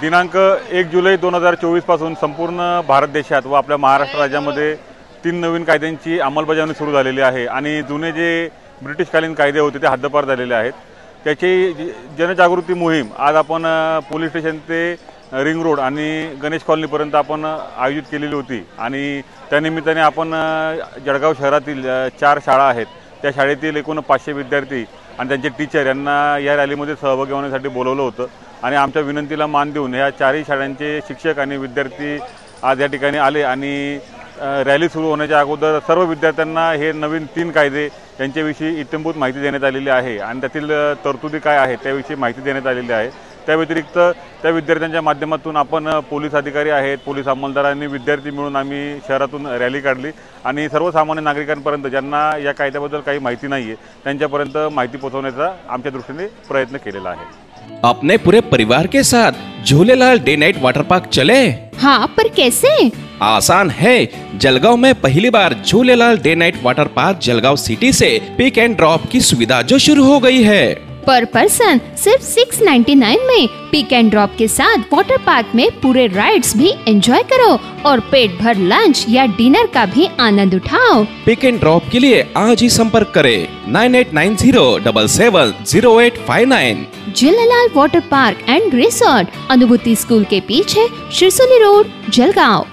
दिनांक 1 जुलै 2024 पासून संपूर्ण भारत देशात व आपल्या महाराष्ट्र राज्यामध्ये 3 नवीन कायद्यांची अंमलबजावणी सुरू झालेली आहे आणि जुने जे ब्रिटिशकालीन कायदे होते ते हद्दपार झालेले आहेत। त्याची जनजागृती मोहीम आज आपण पोलीस स्टेशन ते रिंग रोड आणि गणेश कॉलनीपर्यंत आपण आयोजित केलेली होती आणि त्यानिमित्ताने आपण जळगाव शहरातील 4 शाळा आहेत त्या शाळेतील एकूण 500 विद्यार्थी आणि त्यांचे टीचर यांना या रॅलीमध्ये सहभागी होण्यासाठी बोलवलं होतं आणि आमच्या विनंतीला मान देऊन या 4ही शाळांचे शिक्षक आणि विद्यार्थी आज या ठिकाणी आले आणि रॅली सुरू होण्याच्या अगोदर सर्व विद्यार्थ्यांना हे नवीन 3 कायदे यांच्याविषयी इत्थंभूत माहिती देण्यात आलेली आहे आणि त्यातील तरतुदी काय आहेत त्याविषयी माहिती देण्यात आलेली आहे। त्या व्यतिरिक्त त्या विद्यार्थ्यांच्या माध्यमातून आपण पोलीस अधिकारी आहेत, पोलीस अंमलदारांनी विद्यार्थी मिळून आम्ही शहरातून रॅली काढली आणि सर्वसामान्य नागरिकांपर्यंत ज्यांना या कायद्याबद्दल काही माहिती नाही आहे त्यांच्यापर्यंत माहिती पोहोचवण्याचा आमच्या दृष्टीने प्रयत्न केलेला आहे। अपने पूरे परिवार के साथ Jhulelal day night water park चले? हाँ, पर कैसे? आसान है। जलगांव में पहली बार Jhulelal day night water park Jalgaon city से पिक एंड ड्रॉप की सुविधा जो शुरू हो गई है। पर पर्सन सिर्फ 699 में पिक एंड ड्रॉप के साथ वाटर पार्क में पूरे राइड्स भी एंजॉय करो और पेट भर लंच या डिनर का भी आनंद उठाओ। पिक एंड ड्रॉप के लिए आज ही संपर्क करें 9890770859। Jhulelal water park end resort, अनुभूति स्कूल के पीछे, शिरसोली रोड, जलगांव।